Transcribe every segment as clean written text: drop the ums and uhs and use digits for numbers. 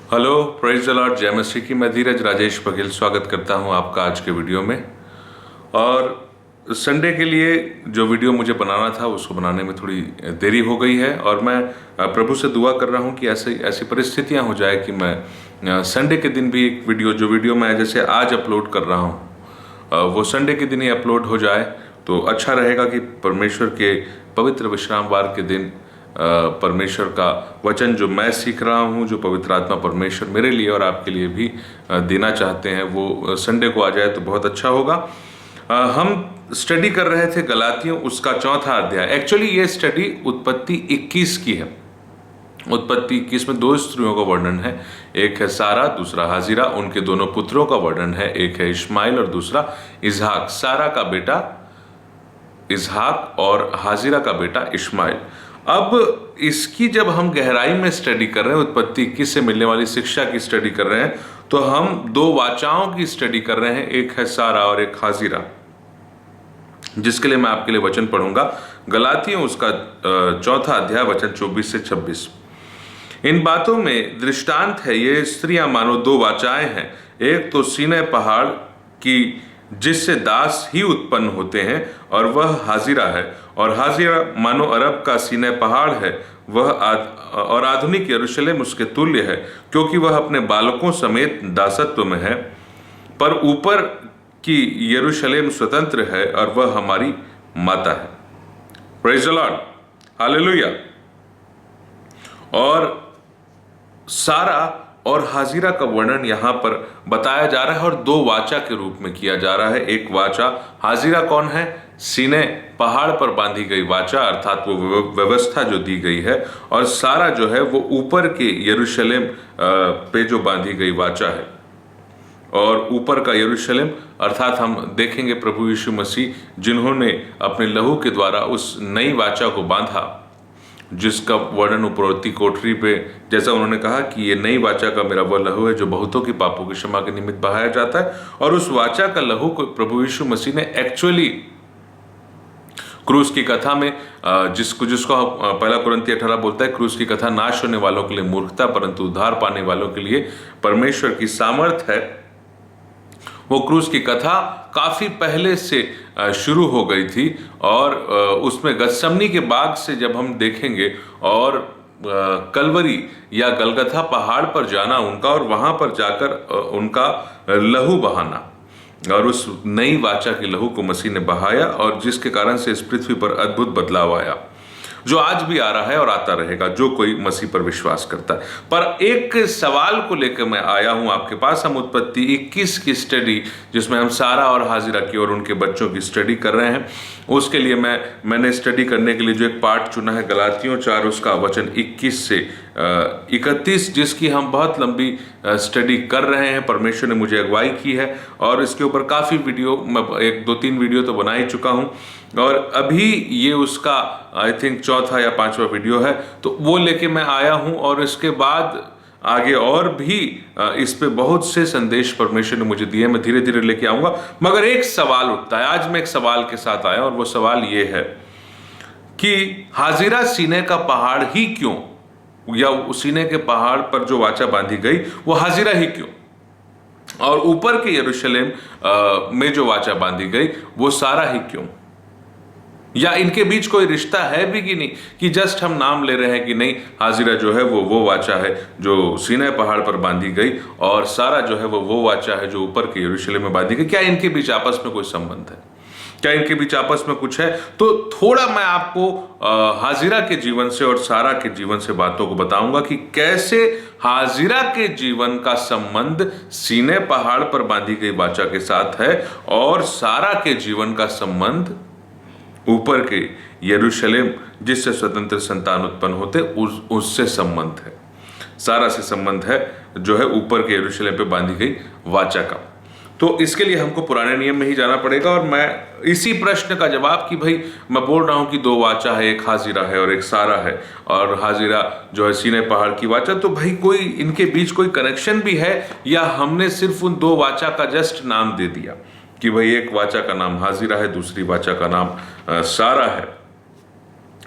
Hello, praise the Lord, जय मसीह की। मैं धीरज राजेश बघेल स्वागत करता हूं आपका आज के वीडियो में। और संडे के लिए जो वीडियो मुझे बनाना था उसको बनाने में थोड़ी देरी हो गई है, और मैं प्रभु से दुआ कर रहा हूं कि ऐसी परिस्थितियां हो जाए कि मैं संडे के दिन भी एक जो वीडियो मैं जैसे आज अपलोड कर रहा हूं वो संडे के दिन ही अपलोड हो जाए तो अच्छा रहेगा कि परमेश्वर के पवित्र विश्रामवार के दिन परमेश्वर का वचन जो मैं सीख रहा हूँ, जो पवित्र आत्मा परमेश्वर मेरे लिए और आपके लिए भी देना चाहते हैं, वो संडे को आ जाए तो बहुत अच्छा होगा। हम स्टडी कर रहे थे गलातियों उसका 4वां अध्याय। एक्चुअली ये स्टडी उत्पत्ति 21 की है। उत्पत्ति 21 में 2 स्त्रियों का वर्णन है, एक है सारा, दूसरा हाजिरा। उनके दोनों पुत्रों का वर्णन है, एक है इश्माइल और दूसरा इजहाक। सारा का बेटा इजहाक और हाजिरा का बेटा इश्माइल। अब इसकी जब हम गहराई में स्टडी कर रहे हैं, उत्पत्ति 21 से मिलने वाली शिक्षा की स्टडी कर रहे हैं, तो हम 2 वाचाओं की स्टडी कर रहे हैं, एक है सारा और एक हाजिरा, जिसके लिए मैं आपके लिए वचन पढ़ूंगा। गलातियों उसका 4वां अध्याय वचन 24 से 26। इन बातों में दृष्टांत है, ये स्त्रियां मानो 2 वाचाएं हैं। एक तो सीनै पहाड़ की जिससे दास ही उत्पन्न होते हैं, और वह हाजिरा है। और हाजिरा मानो अरब का सीनै पहाड़ है, वह और आधुनिक यरूशलेम उसके तुल्य है, क्योंकि वह अपने बालकों समेत दासत्व में है। पर ऊपर की यरूशलेम स्वतंत्र है और वह हमारी माता है। Praise the Lord, hallelujah. और सारा और हाजिरा का वर्णन यहाँ पर बताया जा रहा है और 2 वाचा के रूप में किया जा रहा है। एक वाचा, हाजिरा कौन है? सीनै पहाड़ पर बांधी गई वाचा, अर्थात वो व्यवस्था जो दी गई है। और सारा जो है वो ऊपर के यरूशलेम पे जो बांधी गई वाचा है। और ऊपर का यरूशलेम अर्थात हम देखेंगे प्रभु यीशु मसीह, जिन्होंने अपने लहू के द्वारा उस नई वाचा को बांधा, जिसका वर्णन उपरोक्ति कोठरी पे, जैसा उन्होंने कहा कि ये नई वाचा का मेरा वह लहू है जो बहुतों की पापों की क्षमा के निमित्त बहाया जाता है। और उस वाचा का लहू को प्रभु यीशु मसीह ने एक्चुअली क्रूस की कथा में, जिसको 1 कुरिन्ती 18 बोलता है, क्रूस की कथा नाश होने वालों के लिए मूर्खता, परंतु उद्धार पाने वालों के लिए परमेश्वर की सामर्थ है। वो क्रूस की कथा काफी पहले से शुरू हो गई थी, और उसमें गत्समनी के बाग से जब हम देखेंगे, और कलवरी या गलगथा पहाड़ पर जाना उनका, और वहां पर जाकर उनका लहू बहाना, और उस नई वाचा के लहू को मसीह ने बहाया, और जिसके कारण से इस पृथ्वी पर अद्भुत बदलाव आया, जो आज भी आ रहा है और आता रहेगा, जो कोई मसीह पर विश्वास करता है। पर एक सवाल को लेकर मैं आया हूं आपके पास। हम उत्पत्ति 21 की स्टडी, जिसमें हम सारा और हाजिरा की और उनके बच्चों की स्टडी कर रहे हैं, उसके लिए मैंने स्टडी करने के लिए जो एक पार्ट चुना है गलातियों 4 उसका वचन 21 से 31, जिसकी हम बहुत लंबी स्टडी कर रहे हैं। परमेश्वर ने मुझे अगुवाई की है, और इसके ऊपर काफ़ी वीडियो, मैं 1-2-3 वीडियो तो बना ही चुका हूं, और अभी ये उसका आई थिंक 4वां या 5वां वीडियो है, तो वो लेके मैं आया हूं। और इसके बाद आगे और भी इस पे बहुत से संदेश परमेश्वर ने मुझे दिए, मैं धीरे धीरे लेके आऊंगा। मगर एक सवाल उठता है, आज मैं एक सवाल के साथ आया, और वो सवाल ये है कि हाजिरा सीनै का पहाड़ ही क्यों, या सीनै के पहाड़ पर जो वाचा बांधी गई वो हाजिरा ही क्यों, और ऊपर के यरूशलेम में जो वाचा बांधी गई वो सारा ही क्यों? या इनके बीच कोई रिश्ता है भी कि नहीं, कि जस्ट हम नाम ले रहे हैं कि नहीं, हाजिरा जो है वो वाचा है जो सीनै पहाड़ पर बांधी गई, और सारा जो है वो वाचा है जो ऊपर के यरूशलेम में बांधी गई। क्या इनके बीच आपस में कोई संबंध है? क्या इनके बीच आपस में कुछ है? तो थोड़ा मैं आपको हाजिरा के जीवन से और सारा के जीवन से बातों को बताऊंगा कि कैसे हाजिरा के जीवन का संबंध सीनै पहाड़ पर बांधी गई वाचा के साथ है, और सारा के जीवन का संबंध ऊपर के यरूशलेम जिससे स्वतंत्र संतान उत्पन्न होते उससे संबंध है। सारा से संबंध है जो है ऊपर के यरूशलेम पे बांधी गई वाचा का। तो इसके लिए हमको पुराने नियम में ही जाना पड़ेगा, और मैं इसी प्रश्न का जवाब कि भाई मैं बोल रहा हूं कि 2 वाचा है, एक हाजिरा है और एक सारा है, और हाजिरा जो है सीनै पहाड़ की वाचा, तो भाई कोई इनके बीच कोई कनेक्शन भी है, या हमने सिर्फ उन 2 वाचा का जस्ट नाम दे दिया कि भाई एक वाचा का नाम हाजिरा है, दूसरी वाचा का नाम सारा है।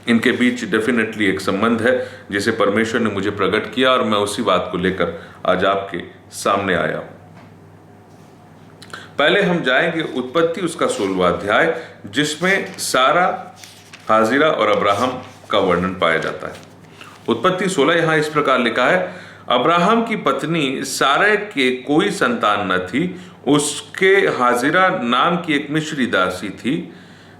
इनके बीच डेफिनेटली एक संबंध है जिसे परमेश्वर ने मुझे प्रकट किया और मैं उसी बात को लेकर आज आपके सामने आया हूं। पहले हम जाएंगे उत्पत्ति उसका 16वां अध्याय, जिसमें सारा, हाजिरा और अब्राहम का वर्णन पाया जाता है। उत्पत्ति 16 यहां इस प्रकार लिखा है, अब्राहम की पत्नी सारै के कोई संतान न थी, उसके हाजिरा नाम की एक मिस्री दासी थी।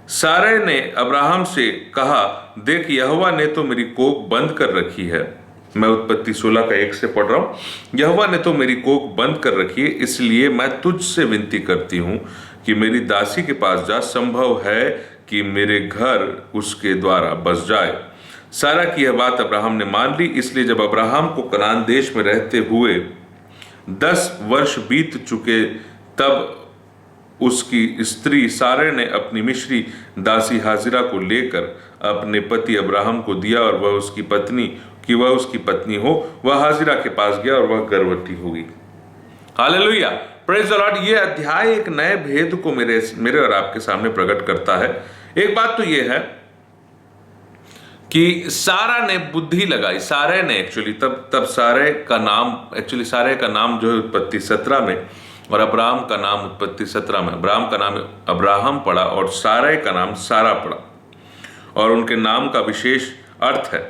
सारै ने अब्राहम से कहा, देख यहोवा ने तो मेरी कोख बंद कर रखी है। मैं उत्पत्ति 16 का 1 से पढ़ रहा हूं। यहोवा ने तो मेरी कोख बंद कर रखी है, इसलिए मैं तुझसे विनती करती हूं कि मेरी दासी के पास जा, संभव है कि मेरे घर उसके द्वारा बस जाए। सारा की यह बात अब्राहम ने मान ली। इसलिए जब अब्राहम को कनान देश में रहते हुए 10 वर्ष बीत चुके, तब उसकी स्त्री सारे ने अपनी मिस्री दासी हाजिरा को लेकर अपने पति अब्राहम को दिया और वह उसकी पत्नी हो। वह हाजिरा के पास गया और वह गर्भवती हो गई। Hallelujah, praise the Lord. ये अध्याय एक नए भेद को मेरे और आपके सामने प्रकट करता है। एक बात तो ये है कि सारा ने बुद्धि लगाई। सारे ने एक्चुअली तब सारे का नाम जो है उत्पत्ति 17 में, और अब्राहम का नाम उत्पत्ति 17 में। अब्राहम का नाम अब्राहम पड़ा और सारै का नाम सारा पड़ा, और उनके नाम का विशेष अर्थ है।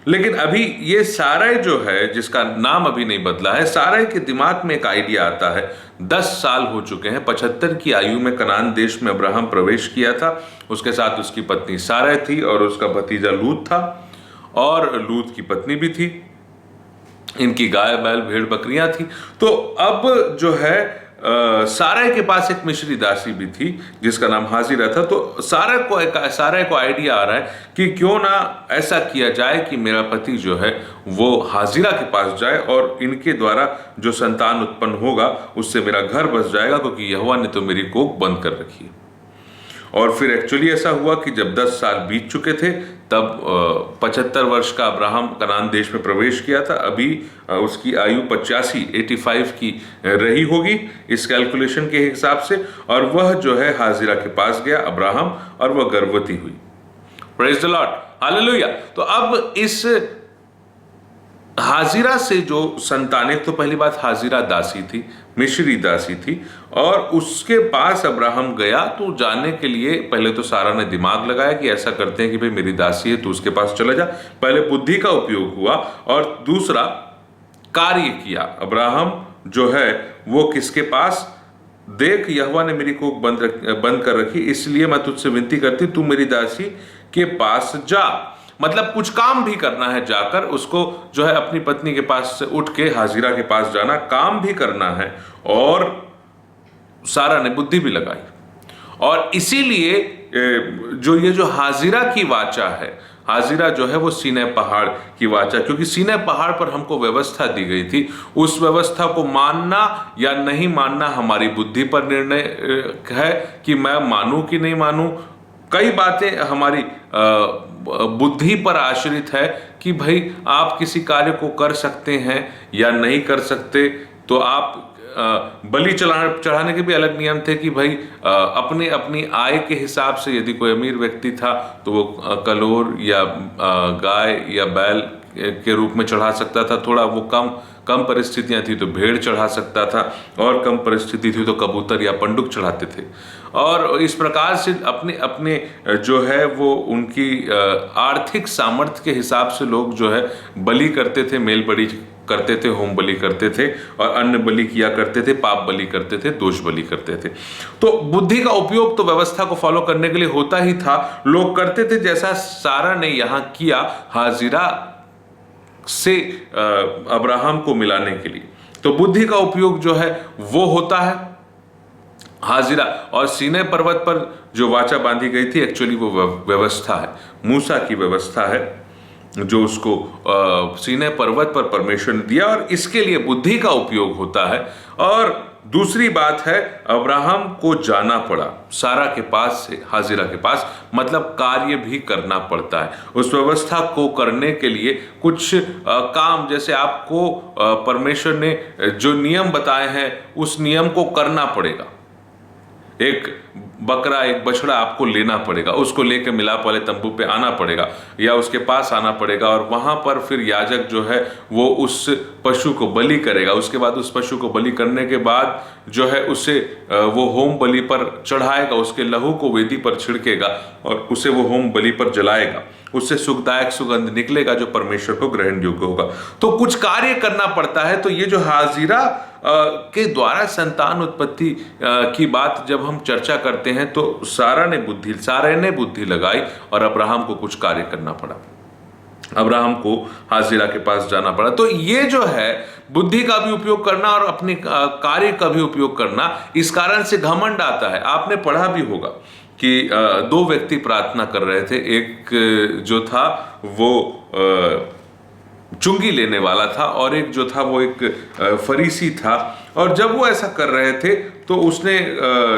लेकिन अभी ये सारै जो है, जिसका नाम अभी नहीं बदला है, सारै के दिमाग में एक आइडिया आता है। 10 साल हो चुके हैं, 75 की आयु में कनान देश में अब्राहम प्रवेश किया था। उसके साथ उसकी पत्नी सारै थी और उसका भतीजा लूत था, और लूत की पत्नी भी थी। इनकी गाय बैल भेड़ बकरियां थी। तो अब जो है सारै के पास एक मिस्री दासी भी थी जिसका नाम हाजिरा था। तो सारै को आइडिया आ रहा है कि क्यों ना ऐसा किया जाए कि मेरा पति जो है वो हाजिरा के पास जाए और इनके द्वारा जो संतान उत्पन्न होगा उससे मेरा घर बस जाएगा, क्योंकि यहोवा ने तो मेरी कोख बंद कर रखी है। और फिर एक्चुअली ऐसा हुआ कि जब 10 साल बीत चुके थे, तब 75 वर्ष का अब्राहम कनान देश में प्रवेश किया था। अभी उसकी आयु 85 की रही होगी इस कैलकुलेशन के हिसाब से, और वह जो है हाजिरा के पास गया अब्राहम, और वह गर्भवती हुई। Praise the Lord, hallelujah. तो अब इस हाजिरा से जो संतानें, तो पहली बात हाजिरा दासी थी, मिस्री दासी थी, और उसके पास अब्राहम गया तो जाने के लिए पहले तो सारा ने दिमाग लगाया कि ऐसा करते हैं कि भाई मेरी दासी है तो उसके पास चला जा। पहले बुद्धि का उपयोग हुआ, और दूसरा कार्य किया। अब्राहम जो है वो किसके पास, देख यहोवा ने मेरी कोख बंद कर रखी, इसलिए मैं तुझसे विनती करती तू मेरी दासी के पास जा। मतलब कुछ काम भी करना है, जाकर उसको जो है अपनी पत्नी के पास से उठ के हाजिरा के पास जाना, काम भी करना है। और सारा ने बुद्धि भी लगाई, और इसीलिए जो हाजिरा की वाचा है, हाजिरा जो है वो सीनै पहाड़ की वाचा, क्योंकि सीनै पहाड़ पर हमको व्यवस्था दी गई थी। उस व्यवस्था को मानना या नहीं मानना हमारी बुद्धि पर निर्णय है कि मैं मानूं कि नहीं मानूं। कई बातें हमारी बुद्धि पर आश्रित है कि भाई आप किसी कार्य को कर सकते हैं या नहीं कर सकते। तो आप बलि चढ़ाने के भी अलग नियम थे कि भाई अपनी आय के हिसाब से, यदि कोई अमीर व्यक्ति था तो वो कलोर या गाय या बैल के रूप में चढ़ा सकता था। थोड़ा वो कम परिस्थितियां थी तो भेड़ चढ़ा सकता था, और कम परिस्थिति थी तो कबूतर या पंडुक चढ़ाते थे। और इस प्रकार से अपने जो है वो उनकी आर्थिक सामर्थ्य के हिसाब से लोग जो है बलि करते थे, मेल बलि करते थे, होम बलि करते थे, और अन्न बलि किया करते थे, पाप बलि करते थे, दोष बलि करते थे। तो बुद्धि का उपयोग तो व्यवस्था को फॉलो करने के लिए होता ही था, लोग करते थे, जैसा सारा ने यहां किया हाजिरा से अब्राहम को मिलाने के लिए। तो बुद्धि का उपयोग जो है वो होता है। हाजिरा और सीनै पर्वत पर जो वाचा बांधी गई थी, एक्चुअली वो व्यवस्था है, मूसा की व्यवस्था है, जो उसको सीनै पर्वत पर परमेश्वर ने दिया, और इसके लिए बुद्धि का उपयोग होता है। और दूसरी बात है, अब्राहम को जाना पड़ा सारा के पास से हाजिरा के पास, मतलब कार्य भी करना पड़ता है। उस व्यवस्था को करने के लिए कुछ काम, जैसे आपको परमेश्वर ने जो नियम बताए हैं उस नियम को करना पड़ेगा। एक बकरा, एक बछड़ा आपको लेना पड़ेगा, उसको लेकर मिलाप वाले तंबू पे आना पड़ेगा या उसके पास आना पड़ेगा, और वहां पर फिर याजक जो है वो उस पशु को बलि करेगा। उसके बाद उस पशु को बलि करने के बाद जो है उसे वो होम बलि पर चढ़ाएगा, उसके लहू को वेदी पर छिड़केगा और उसे वो होम बलि पर जलाएगा। उससे सुखदायक सुगंध निकलेगा जो परमेश्वर को ग्रहण योग्य होगा। तो कुछ कार्य करना पड़ता है। तो ये जो हाजिरा के द्वारा संतान उत्पत्ति की बात जब हम चर्चा करते हैं तो सारा ने बुद्धि लगाई और अब्राहम को कुछ कार्य करना पड़ा, अब्राहम को हाजिरा के पास जाना पड़ा। तो ये जो है बुद्धि का भी उपयोग करना और अपने कार्य का भी उपयोग करना, इस कारण से घमंड आता है। आपने पढ़ा भी होगा कि दो व्यक्ति प्रार्थना कर रहे थे, एक जो था वो चुंगी लेने वाला था और एक जो था वो एक फरीसी था। और जब वो ऐसा कर रहे थे तो उसने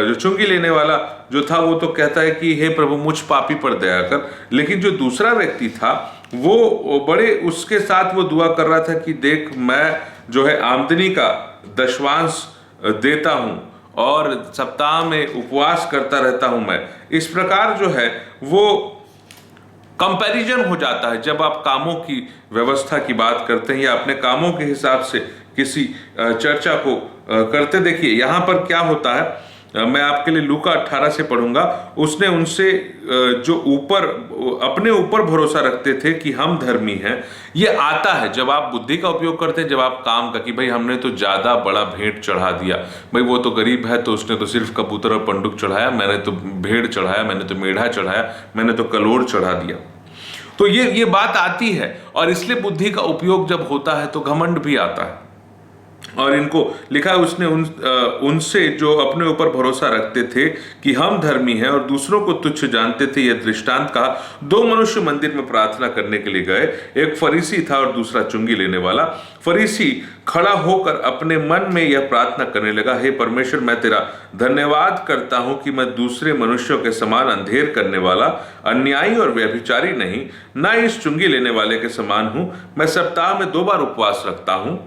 जो चुंगी लेने वाला जो था वो तो कहता है कि हे प्रभु मुझ पापी पर दया कर, लेकिन जो दूसरा व्यक्ति था वो बड़े उसके साथ वो दुआ कर रहा था कि देख मैं जो है आमदनी का दशवांश देता हूं और सप्ताह में उपवास करता रहता हूं मैं। इस प्रकार जो है वो कंपैरिजन हो जाता है जब आप कामों की व्यवस्था की बात करते हैं या अपने कामों के हिसाब से किसी चर्चा को करते। देखिए यहाँ पर क्या होता है, मैं आपके लिए लूका 18 से पढ़ूंगा। उसने उनसे जो अपने ऊपर भरोसा रखते थे कि हम धर्मी हैं, ये आता है जब आप बुद्धि का उपयोग करते हैं, जब आप काम का कि भाई हमने तो ज्यादा बड़ा भेंट चढ़ा दिया, भाई वो तो गरीब है तो उसने तो सिर्फ कबूतर और पंडुक चढ़ाया, मैंने तो भेड़ चढ़ाया, मैंने तो मेढ़ा चढ़ाया, मैंने तो कलोड़ चढ़ा दिया। तो ये बात आती है और इसलिए बुद्धि का उपयोग जब होता है तो घमंड भी आता है। और इनको लिखा है उसने उनसे जो अपने ऊपर भरोसा रखते थे कि हम धर्मी हैं और दूसरों को तुच्छ जानते थे, यह दृष्टांत कहा। दो मनुष्य मंदिर में प्रार्थना करने के लिए गए, एक फरीसी था और दूसरा चुंगी लेने वाला। फरीसी खड़ा होकर अपने मन में यह प्रार्थना करने लगा, हे परमेश्वर मैं तेरा धन्यवाद करता हूं कि मैं दूसरे मनुष्यों के समान अंधेर करने वाला, अन्यायी और व्यभिचारी नहीं, न इस चुंगी लेने वाले के समान हूं। मैं सप्ताह में 2 बार उपवास रखता हूं,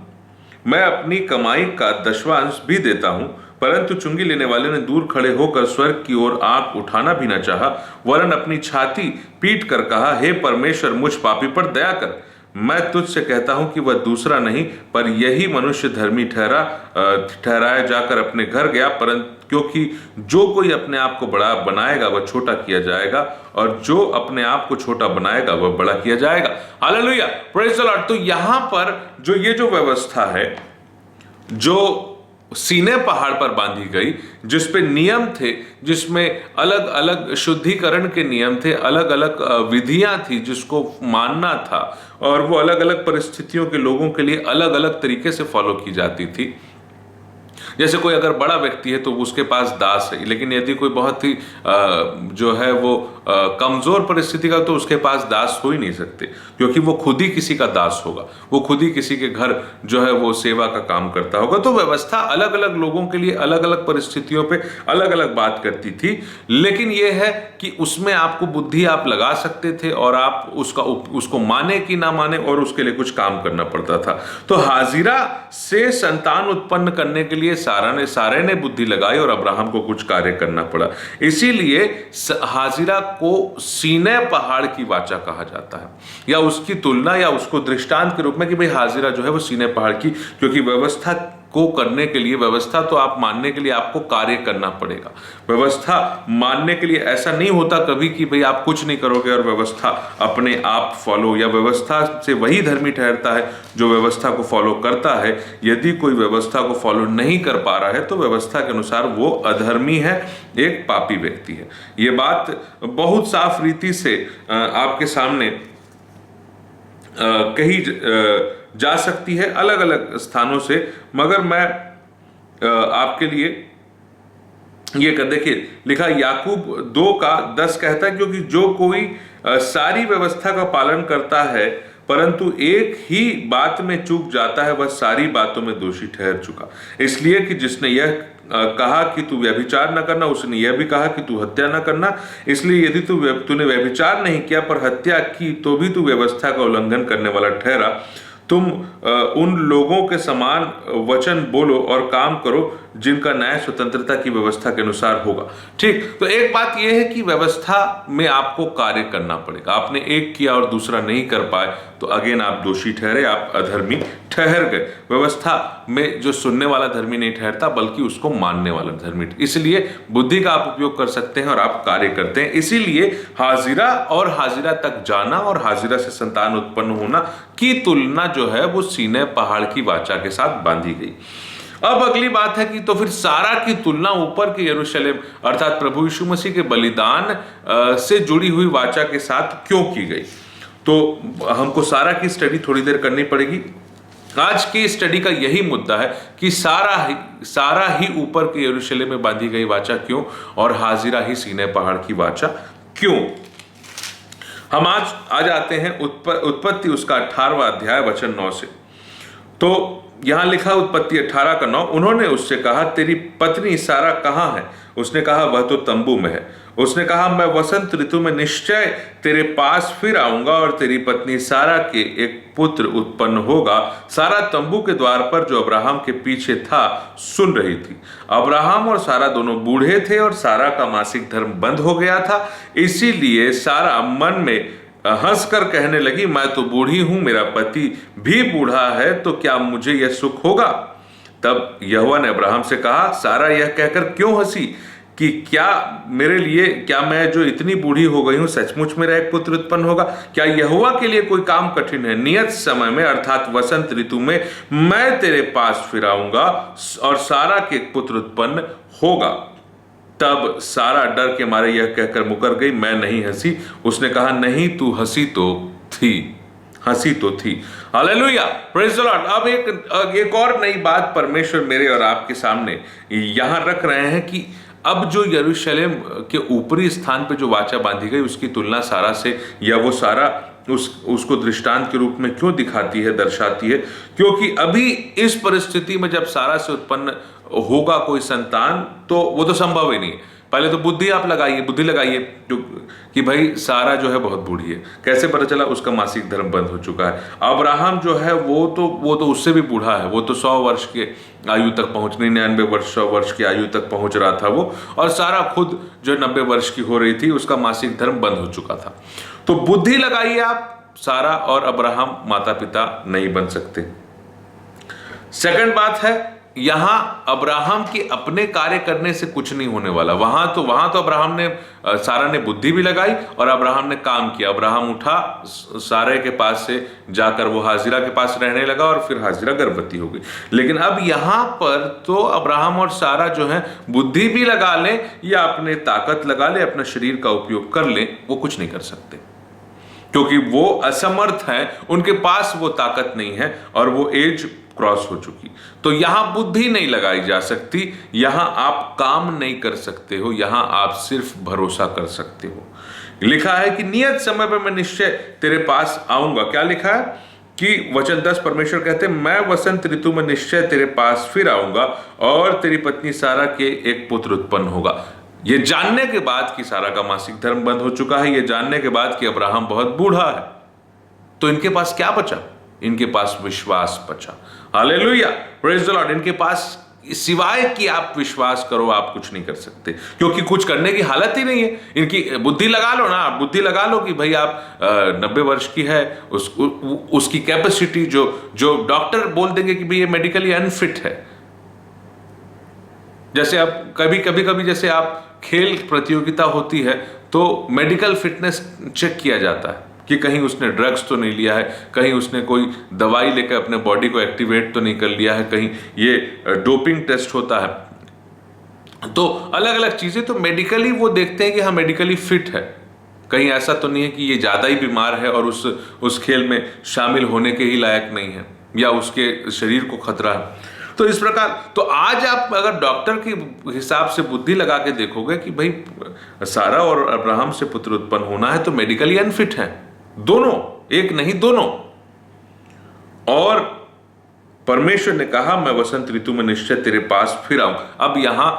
मैं अपनी कमाई का दशवांश भी देता हूं। परंतु चुंगी लेने वाले ने दूर खड़े होकर स्वर्ग की ओर आंख उठाना भी न चाहा, वरन अपनी छाती पीट कर कहा, हे परमेश्वर मुझ पापी पर दया कर। मैं तुझसे कहता हूं कि वह दूसरा नहीं पर यही मनुष्य धर्मी ठहराया जाकर अपने घर गया। परंतु क्योंकि जो कोई अपने आप को बड़ा बनाएगा वह छोटा किया जाएगा, और जो अपने आप को छोटा बनाएगा वह बड़ा किया जाएगा। Hallelujah, praise the Lord. तो यहां पर जो ये जो व्यवस्था है जो सीने पहाड़ पर बांधी गई, जिस पे नियम थे, जिसमें अलग अलग शुद्धिकरण के नियम थे, अलग अलग विधियां थी जिसको मानना था, और वो अलग अलग परिस्थितियों के लोगों के लिए अलग अलग तरीके से फॉलो की जाती थी। जैसे कोई अगर बड़ा व्यक्ति है तो उसके पास दास है, लेकिन यदि कोई बहुत ही जो है वो कमजोर परिस्थिति का, तो उसके पास दास हो ही नहीं सकते, क्योंकि वो खुद ही किसी का दास होगा, वो खुद ही किसी के घर जो है वो सेवा का काम करता होगा। तो व्यवस्था अलग अलग लोगों के लिए अलग अलग परिस्थितियों पे अलग अलग बात करती थी, लेकिन ये है कि उसमें आपको बुद्धि आप लगा सकते थे और आप उसको माने कि ना माने, और उसके लिए कुछ काम करना पड़ता था। तो हाजिरा से संतान उत्पन्न करने के लिए सारे ने बुद्धि लगाई और अब्राहम को कुछ कार्य करना पड़ा। इसीलिए हाजिरा को सीनै पहाड़ की वाचा कहा जाता है, या उसकी तुलना या उसको दृष्टांत के रूप में कि भाई हाजिरा जो है वो सीनै पहाड़ की, क्योंकि व्यवस्था को करने के लिए, व्यवस्था तो आप मानने के लिए आपको कार्य करना पड़ेगा। व्यवस्था मानने के लिए ऐसा नहीं होता कभी कि भाई आप कुछ नहीं करोगे और व्यवस्था अपने आप फॉलो, या व्यवस्था से वही धर्मी ठहरता है जो व्यवस्था को फॉलो करता है। यदि कोई व्यवस्था को फॉलो नहीं कर पा रहा है तो व्यवस्था के अनुसार वो अधर्मी है, एक पापी व्यक्ति है। ये बात बहुत साफ रीति से आपके सामने कही जा सकती है अलग अलग स्थानों से, मगर मैं आपके लिए ये कर देखिए, लिखा याकूब 2:10 कहता है, क्योंकि जो कोई सारी व्यवस्था का पालन करता है परंतु एक ही बात में चूक जाता है, वह सारी बातों में दोषी ठहर चुका। इसलिए कि जिसने यह कहा कि तू व्यभिचार न करना, उसने यह भी कहा कि तू हत्या न करना। इसलिए यदि तूने व्यभिचार नहीं किया पर हत्या की तो भी तू व्यवस्था का उल्लंघन करने वाला ठहरा। तुम उन लोगों के समान वचन बोलो और काम करो जिनका न्याय स्वतंत्रता की व्यवस्था के अनुसार होगा। ठीक, तो एक बात यह है कि व्यवस्था में आपको कार्य करना पड़ेगा। आपने एक किया और दूसरा नहीं कर पाए तो अगेन आप दोषी ठहरे, आप अधर्मी ठहर गए। व्यवस्था में जो सुनने वाला धर्मी नहीं ठहरता बल्कि उसको मानने वाला धर्मी। इसलिए बुद्धि का आप उपयोग कर सकते हैं और आप कार्य करते हैं। इसीलिए हाजिरा और हाजिरा तक जाना और हाजिरा से संतान उत्पन्न होना की तुलना जो है वो सीनै पहाड़ की वाचा के साथ बांधी गई। अब अगली बात है कि तो फिर सारा की तुलना ऊपर के यरूशलेम अर्थात प्रभु यीशु मसीह के बलिदान से जुड़ी हुई वाचा के साथ क्यों की गई। तो हमको सारा की स्टडी थोड़ी देर करनी पड़ेगी। आज की स्टडी का यही मुद्दा है कि सारा ही ऊपर के यरूशलेम में बांधी गई वाचा क्यों और हाजिरा ही सीनै पहाड़ की वाचा क्यों। हम आज आते हैं उत्पत्ति उसका 18वां अध्याय वचन 9 से। तो यहां लिखा उत्पत्ति 18 का 9, उन्होंने उससे कहा तेरी पत्नी सारा कहाँ है। उसने कहा वह तो तंबू में है। उसने कहा मैं वसंत ऋतु में निश्चय तेरे पास फिर आऊंगा और तेरी पत्नी सारा के एक पुत्र उत्पन्न होगा। सारा तंबू के द्वार पर जो अब्राहम के पीछे था सुन रही थी। अब्राहम और सारा दोनों बूढ़े थे और सारा का मासिक धर्म बंद हो गया था। इसीलिए सारा मन में हंसकर कहने लगी मैं तो बूढ़ी हूं, मेरा पति भी बूढ़ा है, तो क्या मुझे यह सुख होगा। तब यहोवा ने अब्राहम से कहा सारा यह कहकर क्यों हंसी कि क्या मेरे लिए, क्या मैं जो इतनी बूढ़ी हो गई हूं सचमुच मेरा एक पुत्र उत्पन्न होगा। क्या यहोवा के लिए कोई काम कठिन है। नियत समय में अर्थात वसंत ऋतु में मैं तेरे पास फिर आऊंगा और सारा के एक पुत्र उत्पन्न होगा। तब सारा डर के मारे यह कहकर मुकर गई मैं नहीं हंसी। उसने कहा नहीं तू हंसी तो थी, हंसी तो थी। Hallelujah, praise the Lord. अब एक और नई बात परमेश्वर मेरे और आपके सामने यहां रख रहे हैं कि अब जो यरूशलेम के ऊपरी स्थान पे जो वाचा बांधी गई उसकी तुलना सारा से, या वो सारा उसको दृष्टांत के रूप में क्यों दिखाती है, दर्शाती है। क्योंकि अभी इस परिस्थिति में जब सारा से उत्पन्न होगा कोई संतान तो वो तो संभव ही नहीं है। पहले तो बुद्धि लगाइए जो कि भाई सारा जो है बहुत बूढ़ी है। कैसे पता चला, उसका मासिक धर्म बंद हो चुका है। अब्राहम जो है वो तो उससे भी बूढ़ा है, वो तो 100 वर्ष के आयु तक पहुंच, 99 वर्ष 100 वर्ष की आयु तक पहुंच रहा था वो, और सारा खुद जो 90 वर्ष की हो रही थी, उसका मासिक धर्म बंद हो चुका था। तो बुद्धि लगाइए आप, सारा और अब्राहम माता पिता नहीं बन सकते। सेकंड बात है, यहां अब्राहम के अपने कार्य करने से कुछ नहीं होने वाला। वहां तो अब्राहम ने, सारा ने बुद्धि भी लगाई और अब्राहम ने काम किया। अब्राहम उठा, सारे के पास से जाकर वो हाजिरा के पास रहने लगा और फिर हाजिरा गर्भवती हो गई। लेकिन अब यहां पर तो अब्राहम और सारा जो है बुद्धि भी लगा ले या अपने ताकत लगा ले, अपना शरीर का उपयोग कर ले, वो कुछ नहीं कर सकते क्योंकि वो असमर्थ हैं, उनके पास वो ताकत नहीं है और वो एज क्रॉस हो चुकी। तो यहां बुद्धि नहीं लगाई जा सकती, यहां आप काम नहीं कर सकते हो, यहां आप सिर्फ भरोसा कर सकते हो। लिखा है कि नियत समय पर मैं निश्चय तेरे पास आऊंगा। क्या लिखा है कि वचन 10 परमेश्वर कहते हैं मैं वसंत ऋतु में निश्चय तेरे पास फिर आऊंगा और तेरी पत्नी सारा के एक पुत्र उत्पन्न होगा। ये जानने के बाद कि सारा का मासिक धर्म बंद हो चुका है, ये जानने के बाद कि अब्राहम बहुत बूढ़ा है, तो इनके पास क्या बचा? इनके पास विश्वास बचा। Hallelujah, praise the Lord. इनके पास सिवाय कि आप विश्वास करो आप कुछ नहीं कर सकते, क्योंकि कुछ करने की हालत ही नहीं है। इनकी बुद्धि लगा लो ना, बुद्धि लगा लो कि भाई आप 90 वर्ष की है, उसकी कैपेसिटी जो डॉक्टर बोल देंगे कि भाई ये मेडिकली अनफिट है। जैसे आप कभी जैसे आप खेल प्रतियोगिता होती है तो मेडिकल फिटनेस चेक किया जाता है कि कहीं उसने ड्रग्स तो नहीं लिया है, कहीं उसने कोई दवाई लेकर अपने बॉडी को एक्टिवेट तो नहीं कर लिया है, कहीं ये डोपिंग टेस्ट होता है। तो अलग अलग चीजें, तो मेडिकली वो देखते हैं कि हाँ मेडिकली फिट है, कहीं ऐसा तो नहीं है कि ये ज्यादा ही बीमार है और उस खेल में शामिल होने के ही लायक नहीं है या उसके शरीर को खतरा है। तो इस प्रकार, तो आज आप अगर डॉक्टर के हिसाब से बुद्धि लगा के देखोगे कि भाई सारा और अब्राहम से पुत्र उत्पन्न होना है तो मेडिकली अनफिट है दोनों, एक नहीं दोनों। और परमेश्वर ने कहा मैं वसंत ऋतु में निश्चय तेरे पास फिर आऊं। अब यहां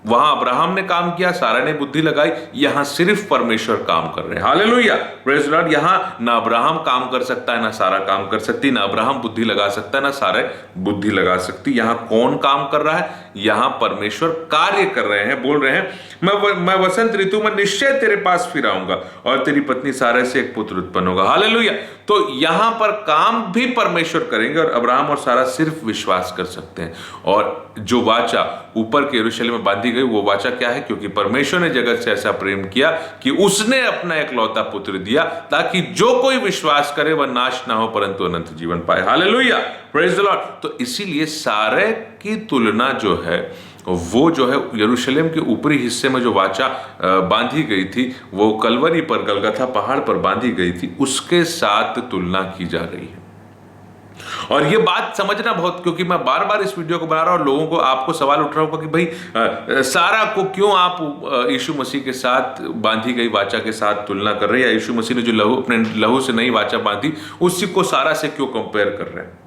वहां अब्राहम ने काम किया, सारा ने बुद्धि लगाई, यहां सिर्फ परमेश्वर काम कर रहे हैं। Hallelujah, praise Lord. यहां ना अब्राहम काम कर सकता है, ना सारा काम कर सकती, ना अब्राहम बुद्धि लगा सकता है, ना सारा बुद्धि लगा सकती। यहां कौन काम कर रहा है? यहां परमेश्वर कार्य कर रहे हैं, बोल रहे हैं मैं वसंत ऋतु में निश्चय तेरे पास फिर आऊंगा और तेरी पत्नी सारा से एक पुत्र उत्पन्न होगा। हालेलुया। तो यहां पर काम भी परमेश्वर करेंगे और अब्राहम और सारा सिर्फ विश्वास कर सकते हैं। और जो वाचा ऊपर के यरूशलेम में बांधी गई, वो वाचा क्या है? क्योंकि परमेश्वर ने जगत से ऐसा प्रेम किया कि उसने अपना एकलौता पुत्र दिया, ताकि जो कोई विश्वास करे वह नाश ना हो परंतु अनंत जीवन पाए। Hallelujah, praise the Lord. तो इसीलिए सारे की तुलना जो है वो जो है यरूशलेम के ऊपरी हिस्से में जो वाचा बांधी गई थी, वो कलवरी पर गलगथा पहाड़ पर बांधी गई थी, उसके साथ तुलना की जा रही है। और ये बात समझना बहुत, क्योंकि मैं बार बार इस वीडियो को बना रहा हूं और लोगों को, आपको सवाल उठ रहा होगा कि भाई सारा को क्यों आप यीशु मसीह के साथ बांधी गई वाचा के साथ तुलना कर रहे हैं, या यीशु मसीह ने जो अपने लहू से नई वाचा बांधी उसी को सारा से क्यों कंपेयर कर रहे हैं?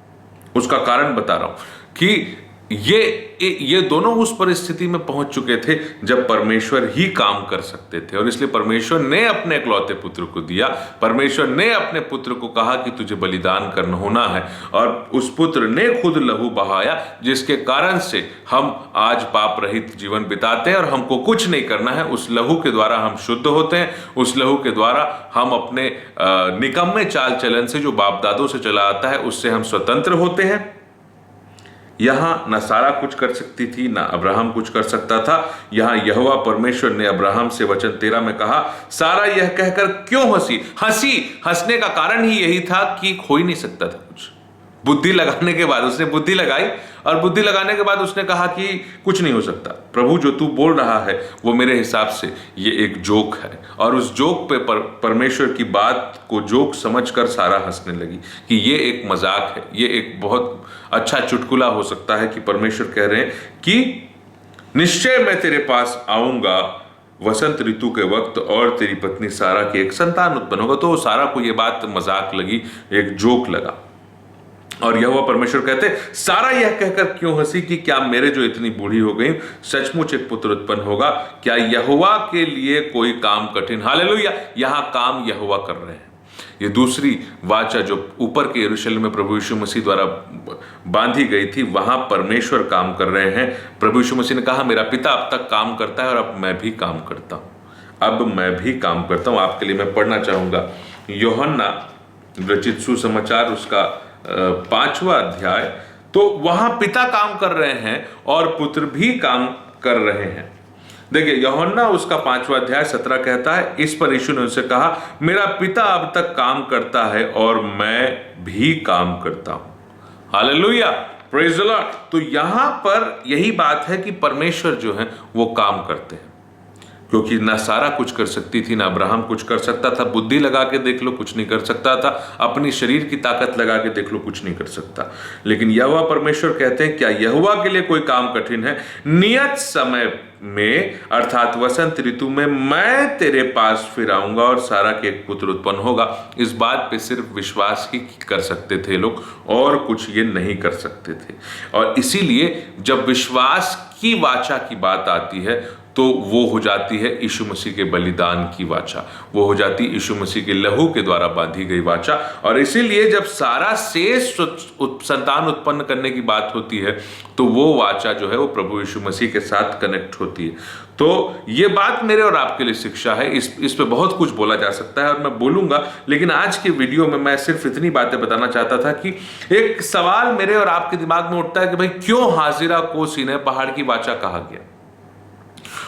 उसका कारण बता रहा हूं कि ये दोनों उस परिस्थिति में पहुंच चुके थे जब परमेश्वर ही काम कर सकते थे, और इसलिए परमेश्वर ने अपने इकलौते पुत्र को दिया। परमेश्वर ने अपने पुत्र को कहा कि तुझे बलिदान करना होना है, और उस पुत्र ने खुद लहू बहाया, जिसके कारण से हम आज पाप रहित जीवन बिताते हैं और हमको कुछ नहीं करना है। उस लहू के द्वारा हम शुद्ध होते हैं, उस लहू के द्वारा हम अपने निकम्मे चाल चलन से जो बाप दादों से चला आता है उससे हम स्वतंत्र होते हैं। यहां ना सारा कुछ कर सकती थी, ना अब्राहम कुछ कर सकता था। यहां यहोवा परमेश्वर ने अब्राहम से वचन 13 में कहा, सारा यह कहकर क्यों हंसने का कारण ही यही था कि हो ही नहीं सकता था कुछ। बुद्धि लगाने के बाद उसने बुद्धि लगाई, और बुद्धि लगाने के बाद उसने कहा कि कुछ नहीं हो सकता। प्रभु, जो तू बोल रहा है वो मेरे हिसाब से ये एक जोक है। और उस जोक पे परमेश्वर की बात को जोक समझकर सारा हंसने लगी कि ये एक मजाक है, ये एक बहुत अच्छा चुटकुला हो सकता है कि परमेश्वर कह रहे हैं कि निश्चय मैं तेरे पास आऊंगा वसंत ऋतु के वक्त और तेरी पत्नी सारा की एक संतान उत्पन्न होगा। तो सारा को ये बात मजाक लगी, एक जोक लगा। और यहोवा परमेश्वर कहते, सारा यह कहकर क्यों हंसी कि क्या मेरे जो इतनी बूढ़ी हो गई सचमुच एक पुत्र उत्पन्न होगा? क्या यहोवा के लिए कोई काम कठिन? हालेलुया, यहां काम यहोवा कर रहे हैं। ये दूसरी वाचा जो ऊपर के यरूशलेम में प्रभु यीशु मसीह द्वारा बांधी गई थी, वहां परमेश्वर काम कर रहे हैं। प्रभु यीशु मसीह ने कहा, मेरा पिता अब तक काम करता है और अब मैं भी काम करता हूं। अब मैं भी काम करता हूं। आपके लिए मैं पढ़ना चाहूंगा यूहन्ना रचित सुसमाचार, उसका 5वां अध्याय। तो वहां पिता काम कर रहे हैं और पुत्र भी काम कर रहे हैं। देखिए यूहन्ना उसका 5वां अध्याय 17 कहता है, इस पर यीशु ने उनसे कहा, मेरा पिता अब तक काम करता है और मैं भी काम करता हूं। Hallelujah, praise the Lord. तो यहां पर यही बात है कि परमेश्वर जो है वो काम करते हैं, क्योंकि ना सारा कुछ कर सकती थी, ना अब्राहम कुछ कर सकता था। बुद्धि लगा के देख लो, कुछ नहीं कर सकता था। अपनी शरीर की ताकत लगा के देख लो, कुछ नहीं कर सकता। लेकिन यहोवा परमेश्वर कहते हैं, क्या यहोवा के लिए कोई काम कठिन है? नियत समय में अर्थात वसंत ऋतु में मैं तेरे पास फिर आऊंगा और सारा के एक पुत्र उत्पन्न होगा। इस बात पे सिर्फ विश्वास ही कर सकते थे लोग, और कुछ ये नहीं कर सकते थे। और इसीलिए जब विश्वास की वाचा की बात आती है तो वो हो जाती है यीशु मसीह के बलिदान की वाचा, वो हो जाती है यीशु मसीह के लहू के द्वारा बांधी गई वाचा। और इसीलिए जब सारा से संतान उत्पन्न करने की बात होती है तो वो वाचा जो है वो प्रभु यीशु मसीह के साथ कनेक्ट होती है। तो ये बात मेरे और आपके लिए शिक्षा है। इस पे बहुत कुछ बोला जा सकता है और मैं बोलूंगा, लेकिन आज के वीडियो में मैं सिर्फ इतनी बातें बताना चाहता था कि एक सवाल मेरे और आपके दिमाग में उठता है कि भाई क्यों हाजिरा को सीनै पहाड़ की वाचा कहा गया,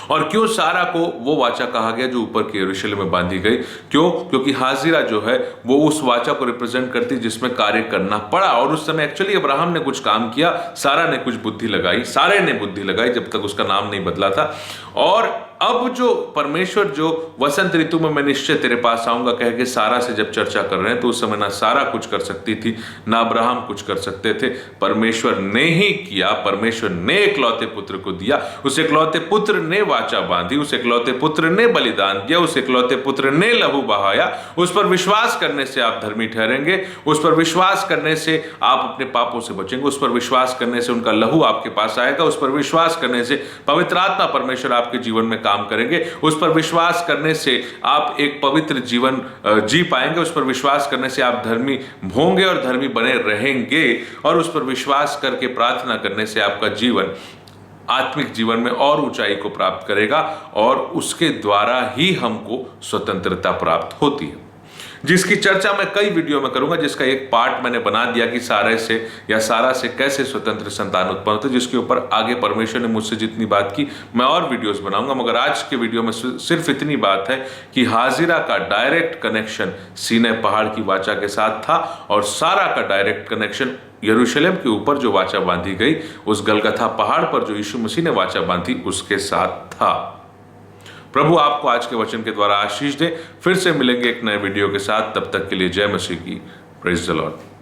और क्यों सारा को वो वाचा कहा गया जो ऊपर के यरूशलेम में बांधी गई? क्यों? क्योंकि हाजिरा जो है वो उस वाचा को रिप्रेजेंट करती जिसमें कार्य करना पड़ा। और उस समय एक्चुअली अब्राहम ने कुछ काम किया, सारा ने कुछ बुद्धि लगाई, सारे ने बुद्धि लगाई जब तक उसका नाम नहीं बदला था। और अब जो परमेश्वर जो वसंत ऋतु में मैं निश्चय तेरे पास आऊंगा कह के सारा से जब चर्चा कर रहे हैं, तो उस समय ना सारा कुछ कर सकती थी, ना अब्राहम कुछ कर सकते थे। परमेश्वर ने ही किया, परमेश्वर ने इकलौते पुत्र को दिया, उस इकलौते पुत्र ने वाचा बांधी, उस इकलौते पुत्र ने बलिदान दिया, उस इकलौते पुत्र ने लहू बहाया। उस पर विश्वास करने से आप धर्मी ठहरेंगे, उस पर विश्वास करने से आप अपने पापों से बचेंगे, उस पर विश्वास करने से उनका लहू आपके पास आएगा, उस पर विश्वास करने से पवित्र आत्मा परमेश्वर आपके जीवन में काम करेंगे, उस पर विश्वास करने से आप एक पवित्र जीवन जी पाएंगे, उस पर विश्वास करने से आप धर्मी होंगे और धर्मी बने रहेंगे, और उस पर विश्वास करके प्रार्थना करने से आपका जीवन आत्मिक जीवन में और ऊंचाई को प्राप्त करेगा, और उसके द्वारा ही हमको स्वतंत्रता प्राप्त होती है, जिसकी चर्चा मैं कई वीडियो में करूंगा, जिसका एक पार्ट मैंने बना दिया कि सारे से या सारा से कैसे स्वतंत्र संतान उत्पन्न होते, जिसके ऊपर आगे परमेश्वर ने मुझसे जितनी बात की मैं और वीडियोस बनाऊंगा। मगर आज के वीडियो में सिर्फ इतनी बात है कि हाजिरा का डायरेक्ट कनेक्शन सीनै पहाड़ की वाचा के साथ था, और सारा का डायरेक्ट कनेक्शन यरूशलेम के ऊपर जो वाचा बांधी गई, उस गलगथा पहाड़ पर जो यीशु मसीह ने वाचा बांधी, उसके साथ था। प्रभु आपको आज के वचन के द्वारा आशीष दे। फिर से मिलेंगे एक नए वीडियो के साथ, तब तक के लिए जय मसीह की। Praise the Lord.